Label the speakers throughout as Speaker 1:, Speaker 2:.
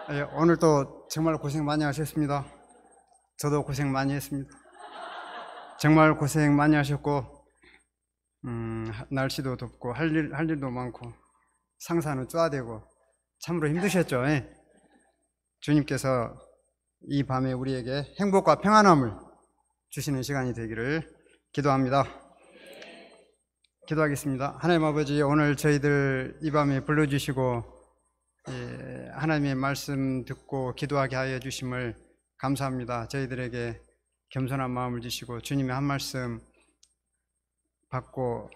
Speaker 1: 예, 오늘도 정말 고생 많이 하셨습니다. 저도 고생 많이 했습니다. 정말 고생 많이 하셨고, 날씨도 덥고, 할 일도 많고, 상사는 쪼아대고, 참으로 힘드셨죠? 예? 주님께서 이 밤에 우리에게 행복과 평안함을 주시는 시간이 되기를 기도합니다. 기도하겠습니다. 하나님 아버지, 오늘 저희들 이 밤에 불러주시고, 하나님의 말씀 듣고 기도하게 하여 주심을 감사합니다. 저희들에게 겸손한 마음을 주시고 주님의 한 말씀 받고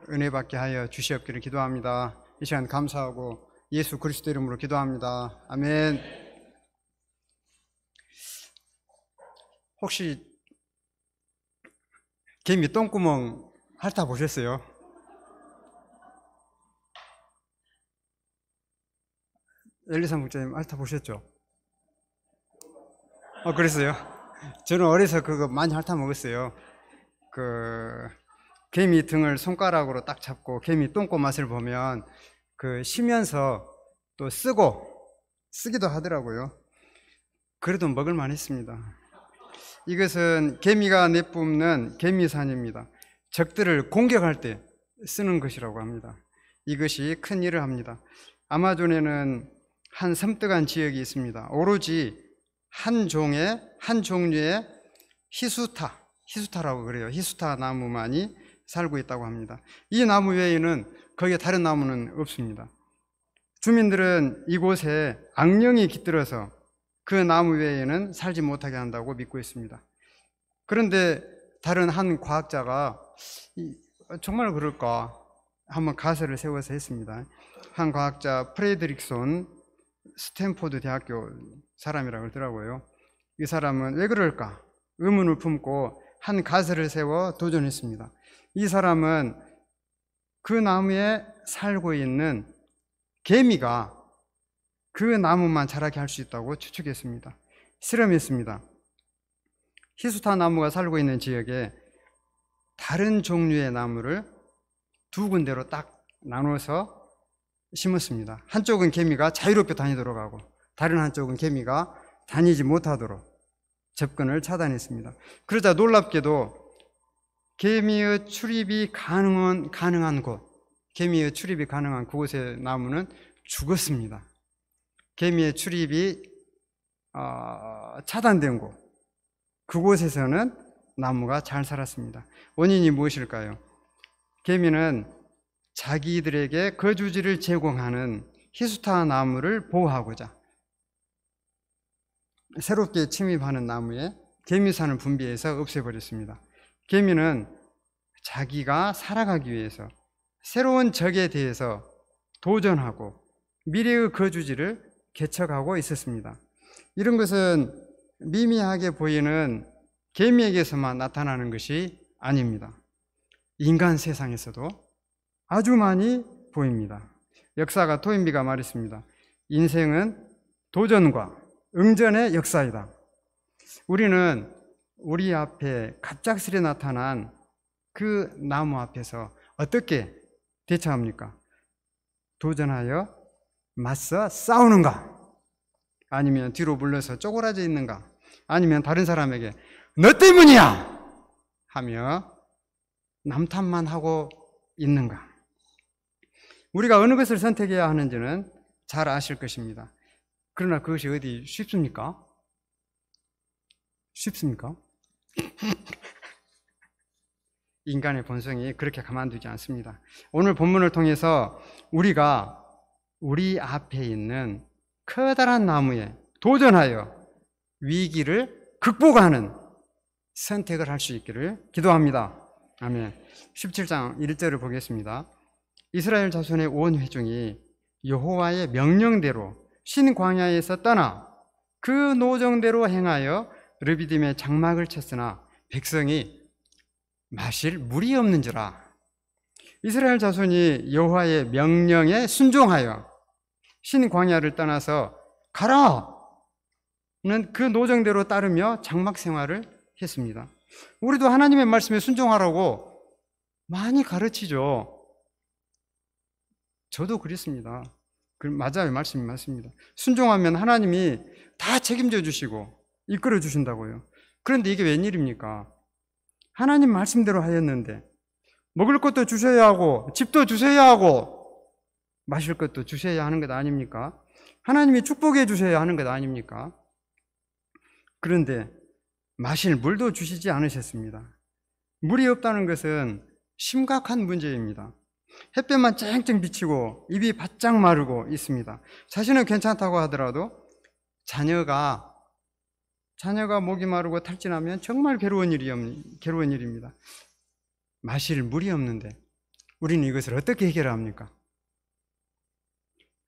Speaker 1: 은혜 받게 하여 주시옵기를 기도합니다. 이 시간 감사하고 예수 그리스도 이름으로 기도합니다. 아멘. 혹시 개미 똥구멍 핥아 보셨어요? 엘리사 목사님 핥아 보셨죠? 그랬어요? 저는 어려서 그거 많이 핥아 먹었어요. 개미 등을 손가락으로 딱 잡고 개미 똥꼬 맛을 보면 쉬면서 또 쓰기도 하더라고요. 그래도 먹을만 했습니다. 이것은 개미가 내뿜는 개미산입니다. 적들을 공격할 때 쓰는 것이라고 합니다. 이것이 큰 일을 합니다. 아마존에는 한 섬뜩한 지역이 있습니다. 오로지 한 종류의 히수타라고 그래요. 히수타 나무만이 살고 있다고 합니다. 이 나무 외에는 거기에 다른 나무는 없습니다. 주민들은 이곳에 악령이 깃들어서 그 나무 외에는 살지 못하게 한다고 믿고 있습니다. 그런데 다른 한 과학자가 정말 그럴까 한번 가설을 세워서 했습니다. 한 과학자 프레드릭손 스탠포드 대학교 사람이라고 그러더라고요. 이 사람은 왜 그럴까 의문을 품고 한 가설을 세워 도전했습니다. 이 사람은 그 나무에 살고 있는 개미가 그 나무만 자라게 할 수 있다고 추측했습니다. 실험했습니다. 히수타 나무가 살고 있는 지역에 다른 종류의 나무를 두 군데로 딱 나눠서 심었습니다. 한쪽은 개미가 자유롭게 다니도록 하고 다른 한쪽은 개미가 다니지 못하도록 접근을 차단했습니다. 그러자 놀랍게도 개미의 출입이 가능한 그곳의 나무는 죽었습니다. 개미의 출입이 차단된 곳, 그곳에서는 나무가 잘 살았습니다. 원인이 무엇일까요? 개미는 자기들에게 거주지를 제공하는 히수타 나무를 보호하고자 새롭게 침입하는 나무에 개미산을 분비해서 없애버렸습니다. 개미는 자기가 살아가기 위해서 새로운 적에 대해서 도전하고 미래의 거주지를 개척하고 있었습니다. 이런 것은 미미하게 보이는 개미에게서만 나타나는 것이 아닙니다. 인간 세상에서도 아주 많이 보입니다. 역사가 토인비가 말했습니다. 인생은 도전과 응전의 역사이다. 우리는 우리 앞에 갑작스레 나타난 그 나무 앞에서 어떻게 대처합니까? 도전하여 맞서 싸우는가? 아니면 뒤로 물러서 쪼그라져 있는가? 아니면 다른 사람에게 너 때문이야! 하며 남탓만 하고 있는가? 우리가 어느 것을 선택해야 하는지는 잘 아실 것입니다. 그러나 그것이 어디 쉽습니까? 쉽습니까? 인간의 본성이 그렇게 가만두지 않습니다. 오늘 본문을 통해서 우리가 우리 앞에 있는 커다란 나무에 도전하여 위기를 극복하는 선택을 할 수 있기를 기도합니다. 아멘. 17장 1절을 보겠습니다. 이스라엘 자손의 온 회중이 여호와의 명령대로 신광야에서 떠나 그 노정대로 행하여 르비딤의 장막을 쳤으나 백성이 마실 물이 없는지라. 이스라엘 자손이 여호와의 명령에 순종하여 신광야를 떠나서 가라는 그 노정대로 따르며 장막 생활을 했습니다. 우리도 하나님의 말씀에 순종하라고 많이 가르치죠. 저도 그랬습니다. 맞아요. 말씀이 맞습니다. 순종하면 하나님이 다 책임져 주시고 이끌어 주신다고요. 그런데 이게 웬일입니까? 하나님 말씀대로 하였는데 먹을 것도 주셔야 하고 집도 주셔야 하고 마실 것도 주셔야 하는 것 아닙니까? 하나님이 축복해 주셔야 하는 것 아닙니까? 그런데 마실 물도 주시지 않으셨습니다. 물이 없다는 것은 심각한 문제입니다. 햇볕만 쨍쨍 비치고 입이 바짝 마르고 있습니다. 자신은 괜찮다고 하더라도 자녀가 목이 마르고 탈진하면 정말 괴로운 일입니다. 마실 물이 없는데 우리는 이것을 어떻게 해결합니까?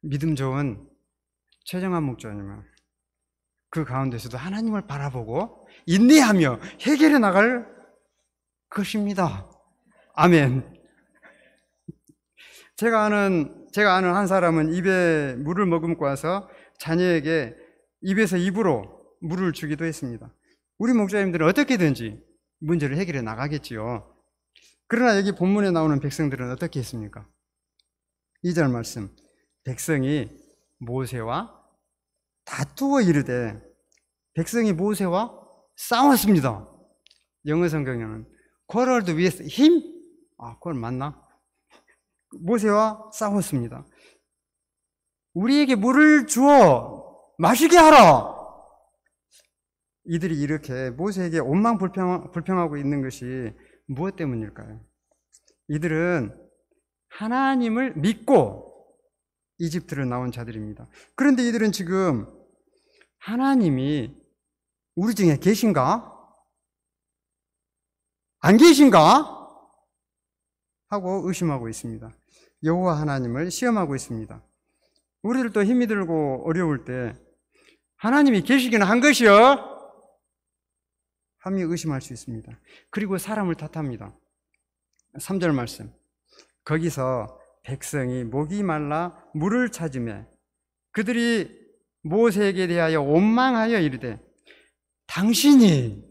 Speaker 1: 믿음 좋은 최정한 목사님은 그 가운데서도 하나님을 바라보고 인내하며 해결해 나갈 것입니다. 아멘. 제가 아는 한 사람은 입에 물을 머금고 와서 자녀에게 입에서 입으로 물을 주기도 했습니다. 우리 목사님들은 어떻게든지 문제를 해결해 나가겠지요. 그러나 여기 본문에 나오는 백성들은 어떻게 했습니까? 2절 말씀, 백성이 모세와 다투어 이르되, 백성이 모세와 싸웠습니다. 영어 성경에는 quarreled with him? 그걸 맞나? 모세와 싸웠습니다. 우리에게 물을 주어 마시게 하라. 이들이 이렇게 모세에게 원망불평하고 있는 것이 무엇 때문일까요? 이들은 하나님을 믿고 이집트를 나온 자들입니다. 그런데 이들은 지금 하나님이 우리 중에 계신가? 안 계신가? 하고 의심하고 있습니다. 여호와 하나님을 시험하고 있습니다. 우리를 또 힘이 들고 어려울 때 하나님이 계시기는 한 것이요? 함이 의심할 수 있습니다. 그리고 사람을 탓합니다. 3절 말씀, 거기서 백성이 목이 말라 물을 찾으매 그들이 모세에게 대하여 원망하여 이르되, 당신이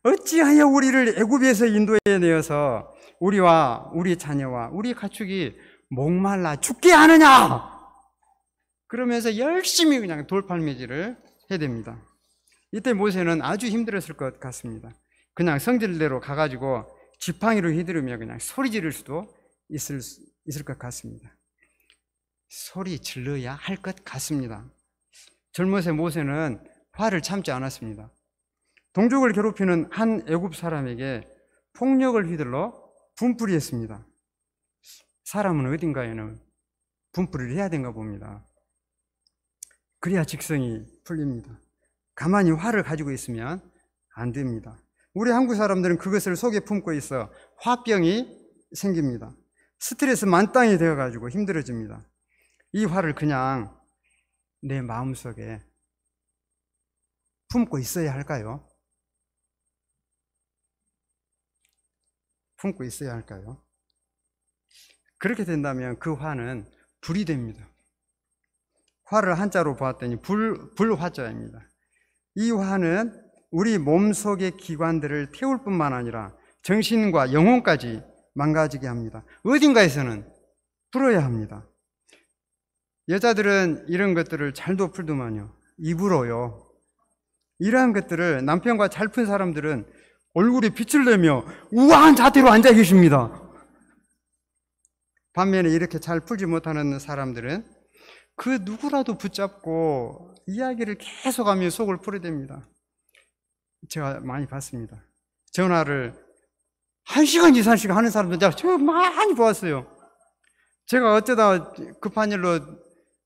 Speaker 1: 어찌하여 우리를 애굽에서 인도해 내어서 우리와 우리 자녀와 우리 가축이 목말라 죽게 하느냐? 그러면서 열심히 그냥 돌팔매질을 해댑니다. 이때 모세는 아주 힘들었을 것 같습니다. 그냥 성질대로 가가지고 지팡이로 휘두르며 그냥 소리 지를 수도 있을 것 같습니다. 소리 질러야 할 것 같습니다. 젊어서 모세는 화를 참지 않았습니다. 동족을 괴롭히는 한 애굽 사람에게 폭력을 휘둘러 분풀이했습니다. 사람은 어딘가에는 분풀이를 해야 되는가 봅니다. 그래야 직성이 풀립니다. 가만히 화를 가지고 있으면 안 됩니다. 우리 한국 사람들은 그것을 속에 품고 있어 화병이 생깁니다. 스트레스 만땅이 되어가지고 힘들어집니다. 이 화를 그냥 내 마음속에 품고 있어야 할까요? 품고 있어야 할까요? 그렇게 된다면 그 화는 불이 됩니다. 화를 한자로 보았더니 불화자입니다. 이 화는 우리 몸속의 기관들을 태울 뿐만 아니라 정신과 영혼까지 망가지게 합니다. 어딘가에서는 풀어야 합니다. 여자들은 이런 것들을 잘도 풀더만요. 입으로요. 이러한 것들을 남편과 잘 푼 사람들은 얼굴에 빛을 내며 우아한 자태로 앉아 계십니다. 반면에 이렇게 잘 풀지 못하는 사람들은 그 누구라도 붙잡고 이야기를 계속하며 속을 풀어댑니다. 제가 많이 봤습니다. 전화를 1시간, 2, 3시간 하는 사람들 제가 많이 보았어요. 제가 어쩌다 급한 일로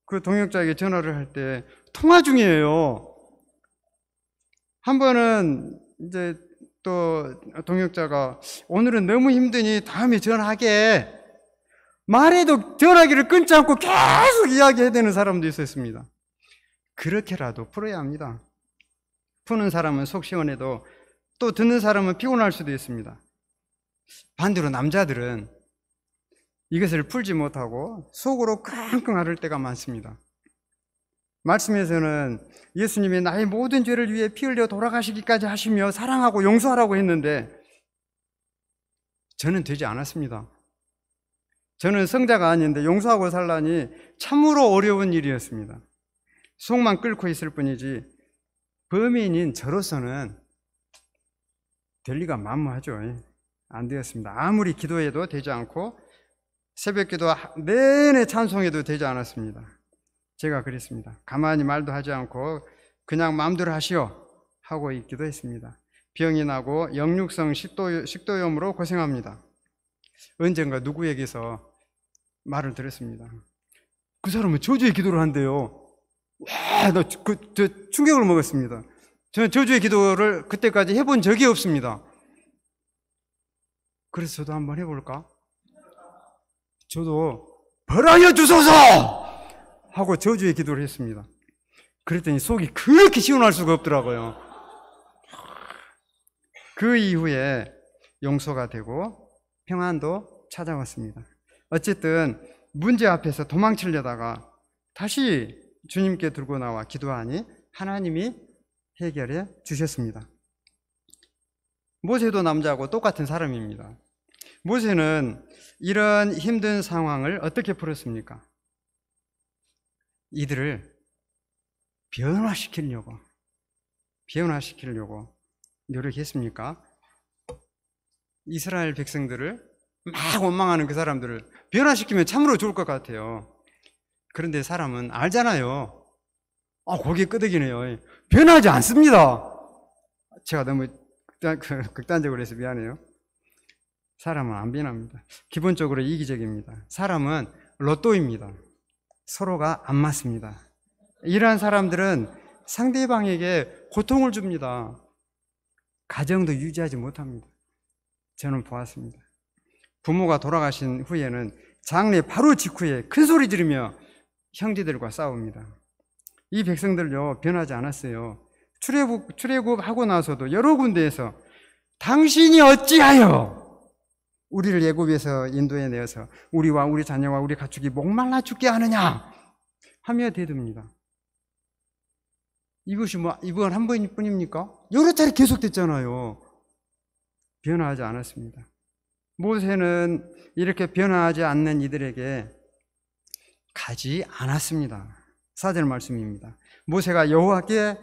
Speaker 1: 그 동역자에게 전화를 할 때 통화 중이에요. 한 번은 이제 또 동역자가 오늘은 너무 힘드니 다음에 전화하게 말해도 전화기를 끊지 않고 계속 이야기해야 되는 사람도 있었습니다. 그렇게라도 풀어야 합니다. 푸는 사람은 속 시원해도 또 듣는 사람은 피곤할 수도 있습니다. 반대로 남자들은 이것을 풀지 못하고 속으로 끙끙 앓을 때가 많습니다. 말씀에서는 예수님이 나의 모든 죄를 위해 피 흘려 돌아가시기까지 하시며 사랑하고 용서하라고 했는데 저는 되지 않았습니다. 저는 성자가 아닌데 용서하고 살라니 참으로 어려운 일이었습니다. 속만 끓고 있을 뿐이지 범인인 저로서는 될 리가 만무하죠. 안 되었습니다. 아무리 기도해도 되지 않고 새벽 기도 내내 찬송해도 되지 않았습니다. 제가 그랬습니다. 가만히 말도 하지 않고 그냥 마음대로 하시오 하고 있기도 했습니다. 병이 나고 역류성 식도염으로 고생합니다. 언젠가 누구에게서 말을 들었습니다. 그 사람은 저주의 기도를 한대요. 와, 저 충격을 먹었습니다. 저는 저주의 기도를 그때까지 해본 적이 없습니다. 그래서 저도 한번 해볼까? 저도 벌하여 주소서! 하고 저주의 기도를 했습니다. 그랬더니 속이 그렇게 시원할 수가 없더라고요. 그 이후에 용서가 되고 평안도 찾아왔습니다. 어쨌든 문제 앞에서 도망치려다가 다시 주님께 들고 나와 기도하니 하나님이 해결해 주셨습니다. 모세도 남자하고 똑같은 사람입니다. 모세는 이런 힘든 상황을 어떻게 풀었습니까? 이들을 변화시키려고 노력했습니까? 이스라엘 백성들을 막 원망하는 그 사람들을 변화시키면 참으로 좋을 것 같아요. 그런데 사람은 알잖아요. 거기에 끄덕이네요. 변하지 않습니다. 제가 너무 극단적으로 해서 미안해요. 사람은 안 변합니다. 기본적으로 이기적입니다. 사람은 로또입니다. 서로가 안 맞습니다. 이러한 사람들은 상대방에게 고통을 줍니다. 가정도 유지하지 못합니다. 저는 보았습니다. 부모가 돌아가신 후에는 장례 바로 직후에 큰 소리 지르며 형제들과 싸웁니다. 이 백성들요, 변하지 않았어요. 출애굽하고 나서도 여러 군데에서 당신이 어찌하여 우리를 애굽에서 인도해 내어서 우리와 우리 자녀와 우리 가축이 목말라 죽게 하느냐 하며 대듭니다. 이것이 이번 한 번뿐입니까? 여러 차례 계속됐잖아요. 변화하지 않았습니다. 모세는 이렇게 변화하지 않는 이들에게 가지 않았습니다. 4절 말씀입니다. 모세가 여호와께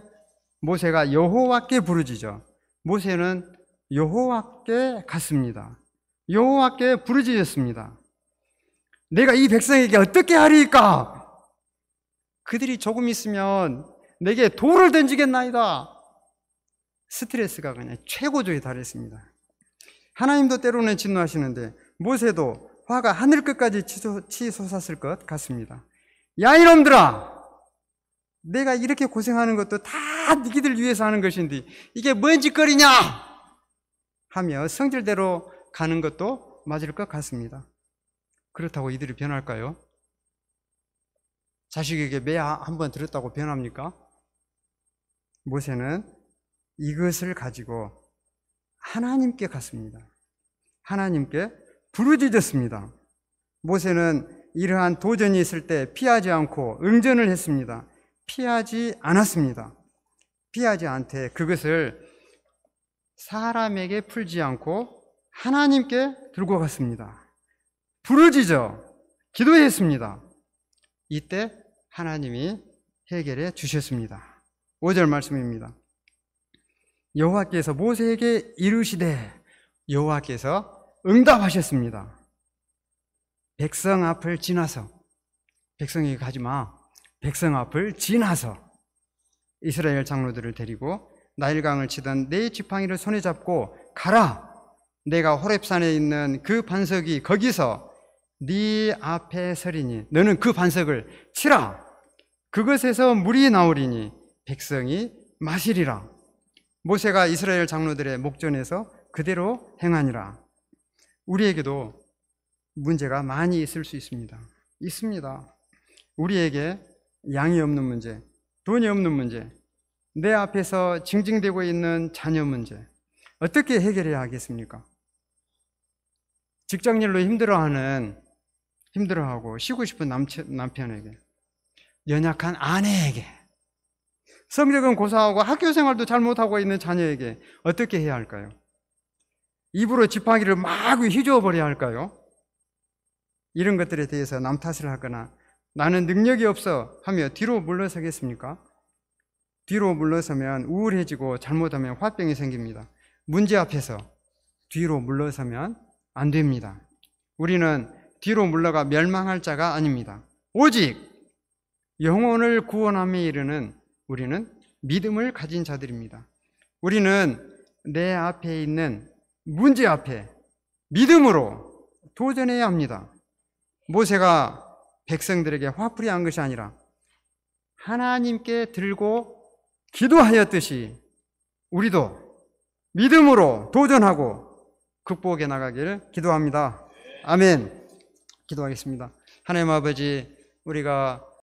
Speaker 1: 부르짖어. 모세는 여호와께 갔습니다. 여호와께 부르짖었습니다. 내가 이 백성에게 어떻게 하리까? 그들이 조금 있으면 내게 돌을 던지겠나이다. 스트레스가 그냥 최고조에 달했습니다. 하나님도 때로는 진노하시는데 모세도 화가 하늘 끝까지 치솟았을 것 같습니다. 야 이놈들아, 내가 이렇게 고생하는 것도 다 니희들 위해서 하는 것인데 이게 뭔 짓거리냐 하며 성질대로 가는 것도 맞을 것 같습니다. 그렇다고 이들이 변할까요? 자식에게 매 한번 들었다고 변합니까? 모세는 이것을 가지고 하나님께 갔습니다. 하나님께 부르짖었습니다. 모세는 이러한 도전이 있을 때 피하지 않고 응전을 했습니다. 피하지 않았습니다. 피하지 않되 그것을 사람에게 풀지 않고 하나님께 들고 갔습니다. 부르짖어 기도했습니다. 이때 하나님이 해결해 주셨습니다. 5절 말씀입니다. 여호와께서 모세에게 이르시되 여호와께서 응답하셨습니다. 백성 앞을 지나서, 백성에게 가지마, 백성 앞을 지나서 이스라엘 장로들을 데리고 나일강을 치던 네 지팡이를 손에 잡고 가라. 내가 호렙산에 있는 그 반석이 거기서 네 앞에 서리니 너는 그 반석을 치라. 그것에서 물이 나오리니 백성이 마시리라. 모세가 이스라엘 장로들의 목전에서 그대로 행하니라. 우리에게도 문제가 많이 있을 수 있습니다. 우리에게 양이 없는 문제, 돈이 없는 문제, 내 앞에서 징징대고 있는 자녀 문제, 어떻게 해결해야 하겠습니까? 직장일로 힘들어하고 쉬고 싶은 남편에게, 연약한 아내에게, 성적은 고사하고 학교 생활도 잘못하고 있는 자녀에게 어떻게 해야 할까요? 입으로 지팡이를 막 휘저어 버려야 할까요? 이런 것들에 대해서 남 탓을 하거나 나는 능력이 없어 하며 뒤로 물러서겠습니까? 뒤로 물러서면 우울해지고 잘못하면 화병이 생깁니다. 문제 앞에서 뒤로 물러서면 안 됩니다. 우리는 뒤로 물러가 멸망할 자가 아닙니다. 오직 영혼을 구원함에 이르는 우리는 믿음을 가진 자들입니다. 우리는 내 앞에 있는 문제 앞에 믿음으로 도전해야 합니다. 모세가 백성들에게 화풀이한 것이 아니라 하나님께 들고 기도하였듯이 우리도 믿음으로 도전하고 극복해 나가길 기도합니다. 아멘. 기도하겠습니다. 하나님 아버지, 우리가